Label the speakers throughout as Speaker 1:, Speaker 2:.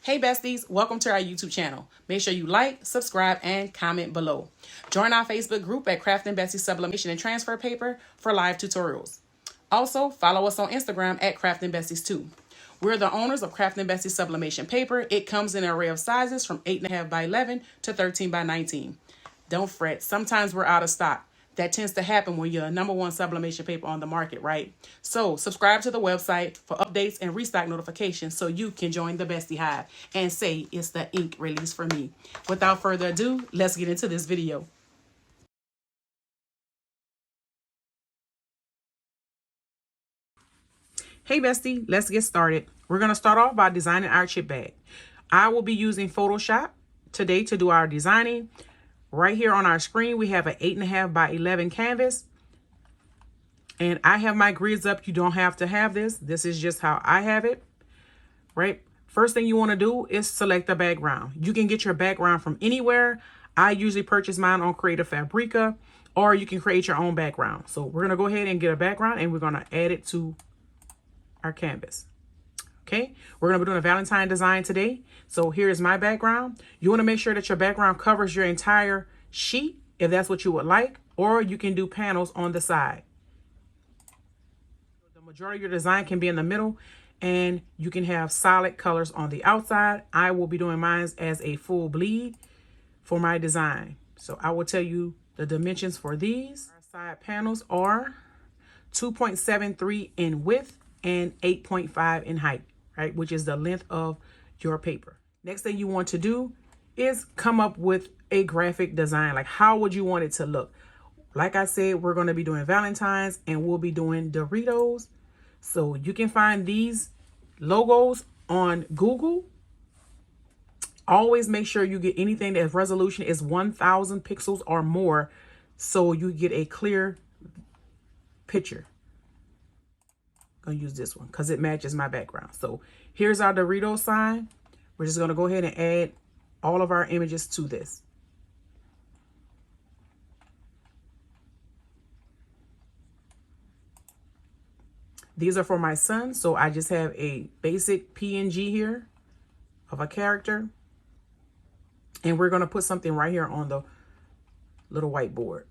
Speaker 1: Hey besties, welcome to our YouTube channel. Make sure you like, subscribe, and comment below. Join our Facebook group at Crafting Besties Sublimation and Transfer Paper for live tutorials. Also, follow us on Instagram at Crafting Besties 2. We're the owners of Crafting Besties Sublimation Paper. It comes in an array of sizes from 8.5 by 11 to 13 by 19. Don't fret, sometimes we're out of stock. That tends to happen when you're a #1 sublimation paper on the market, right? So subscribe to the website for updates and restock notifications so you can join the Bestie Hive and say it's the ink release for me. Without further ado, let's get into this video. Hey Bestie, let's get started. We're going to start off by designing our chip bag. I will be using Photoshop today to do our designing. Right here on our screen, we have an 8.5 by 11 canvas. And I have my grids up. You don't have to have this. This is just how I have it, right? First thing you want to do is select the background. You can get your background from anywhere. I usually purchase mine on Creative Fabrica, or you can create your own background. So we're going to go ahead and get a background and we're going to add it to our canvas. Okay, we're going to be doing a Valentine design today. So here's my background. You want to make sure that your background covers your entire sheet, if that's what you would like, or you can do panels on the side. The majority of your design can be in the middle, and you can have solid colors on the outside. I will be doing mine as a full bleed for my design. So I will tell you the dimensions for these. Our side panels are 2.73 in width and 8.5 in height. Right, which is the length of your paper. Next thing you want to do is come up with a graphic design. Like, how would you want it to look? Like I said, we're going to be doing Valentine's and we'll be doing Doritos. So you can find these logos on Google. Always make sure you get anything that resolution is 1,000 pixels or more, so you get a clear picture. Gonna use this one because it matches my background. So here's our Doritos sign. We're just gonna go ahead and add all of our images to this. These are for my son, so I just have a basic PNG here of a character, and we're gonna put something right here on the little whiteboard.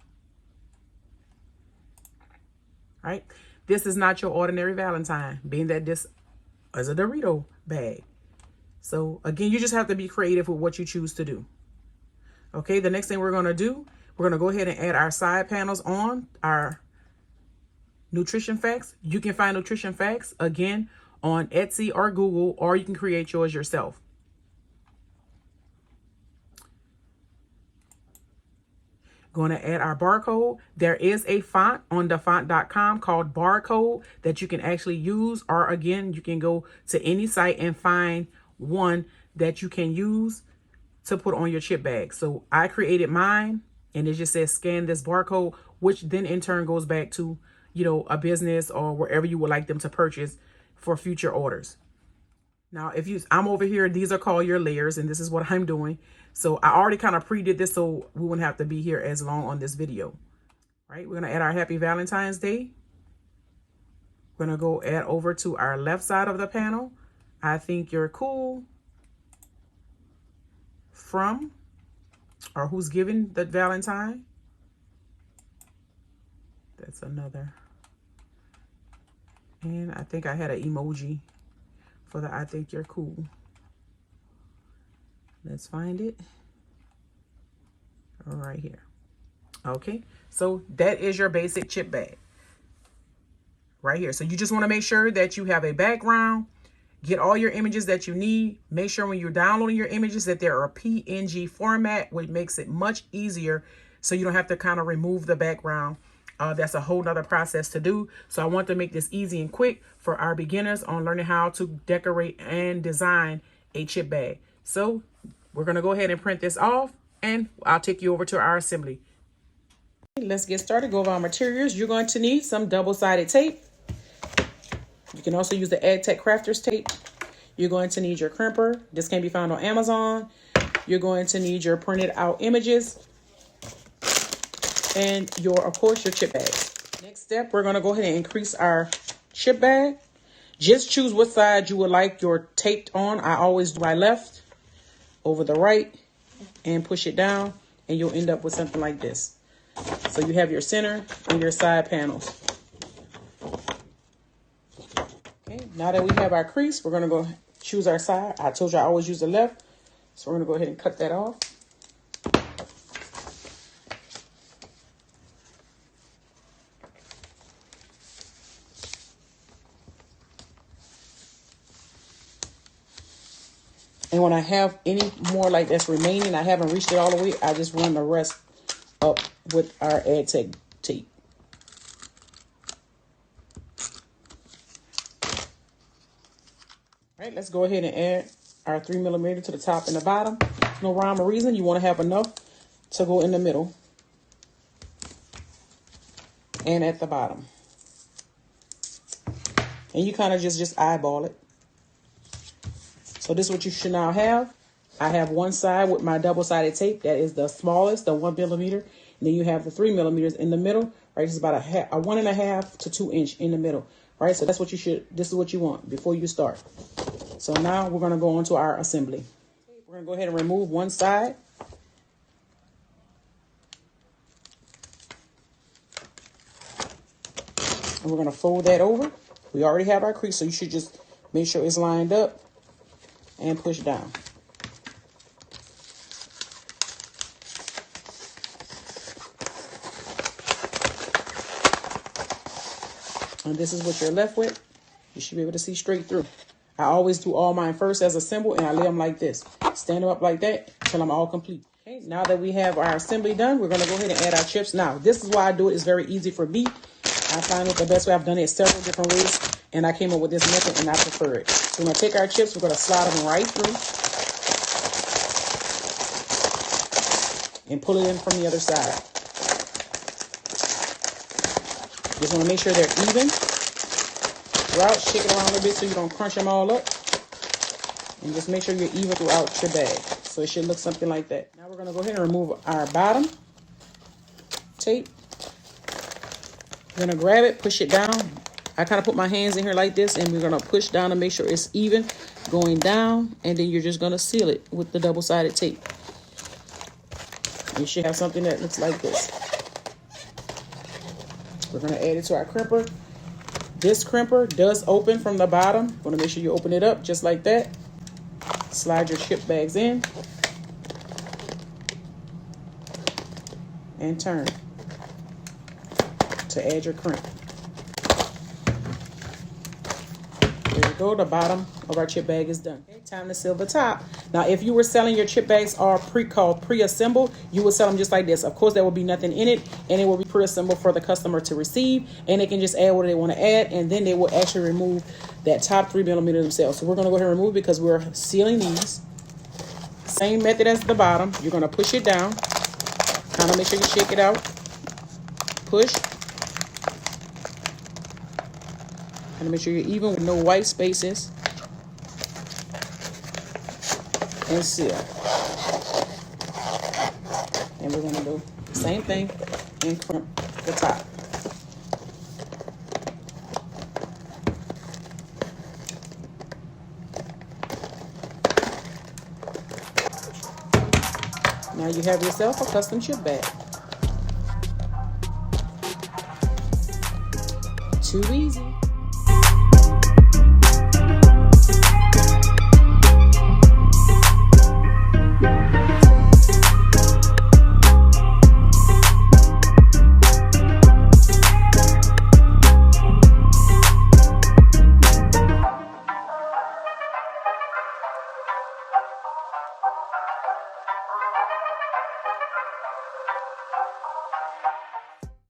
Speaker 1: Right? This is not your ordinary Valentine, being that this is a Dorito bag. So again, you just have to be creative with what you choose to do. Okay, the next thing we're gonna do, we're gonna go ahead and add our side panels on our nutrition facts. You can find nutrition facts, again, on Etsy or Google, or you can create yours yourself. Going to add our barcode. There is a font on thefont.com called Barcode that you can actually use, or again, you can go to any site and find one that you can use to put on your chip bag. So I created mine, and it just says scan this barcode, which then in turn goes back to, you know, a business or wherever you would like them to purchase for future orders. Now, I'm over here, these are called your layers, and this is what I'm doing. So I already kind of pre-did this so we wouldn't have to be here as long on this video. Right, we're gonna add our Happy Valentine's Day. We're gonna go add over to our left side of the panel. I think you're cool. From, or who's giving the Valentine. That's another. And I think I had an emoji for the I think you're cool. Let's find it right here. Okay, so that is your basic chip bag right here. So you just want to make sure that you have a background, get all your images that you need. Make sure when you're downloading your images that they're a PNG format, which makes it much easier so you don't have to kind of remove the background. That's a whole nother process to do. So I want to make this easy and quick for our beginners on learning how to decorate and design a chip bag. So we're going to go ahead and print this off, and I'll take you over to our assembly. Let's get started. Go over our materials. You're going to need some double-sided tape. You can also use the AgTech Crafters tape. You're going to need your crimper. This can be found on Amazon. You're going to need your printed out images and of course, your chip bags. Next step, we're going to go ahead and increase our chip bag. Just choose what side you would like your tape on. I always do my left over the right and push it down, and you'll end up with something like this. So you have your center and your side panels. Okay, now that we have our crease, we're gonna go choose our side. I told you I always use the left, so we're gonna go ahead and cut that off. And when I have any more like that's remaining, I haven't reached it all the way, I just run the rest up with our AdTech tape. All right, let's go ahead and add our 3mm to the top and the bottom. No rhyme or reason. You want to have enough to go in the middle and at the bottom. And you kind of just eyeball it. So this is what you should now have. I have one side with my double-sided tape. That is the smallest, the 1mm. And then you have the 3mm in the middle. Right, it's about a 1.5 to 2 inch in the middle. Right, so that's what you should. This is what you want before you start. So now we're going to go on to our assembly. We're going to go ahead and remove one side. And we're going to fold that over. We already have our crease, so you should just make sure it's lined up and push down. And this is what you're left with. You should be able to see straight through. I always do all mine first as a symbol, and I lay them like this. Stand them up like that until I'm all complete. Okay, now that we have our assembly done, we're going to go ahead and add our chips. Now, this is why I do it. It's very easy for me. I find it the best way. I've done it several different ways, and I came up with this method, and I prefer it. So we're going to take our chips. We're going to slide them right through and pull it in from the other side. Just want to make sure they're even throughout. Shake it around a little bit so you don't crunch them all up. And just make sure you're even throughout your bag. So it should look something like that. Now we're going to go ahead and remove our bottom tape. We're going to grab it, push it down. I kind of put my hands in here like this, and we're going to push down to make sure it's even going down. And then you're just going to seal it with the double-sided tape. You should have something that looks like this. We're going to add it to our crimper. This crimper does open from the bottom. Want to make sure you open it up just like that. Slide your chip bags in. And turn to add your crimp. There you go. The bottom of our chip bag is done. Okay, time to seal the top. Now, if you were selling your chip bags are pre-assembled, you would sell them just like this. Of course, there will be nothing in it, and it will be pre-assembled for the customer to receive, and they can just add what they want to add, and then they will actually remove that top 3mm themselves. So we're going to go ahead and remove it because we're sealing these. Same method as the bottom. You're going to push it down. Kind of make sure you shake it out. Push. And make sure you're even with no white spaces. And seal. And we're going to do the same thing and crimp the top. Now you have yourself a custom chip bag. Too easy.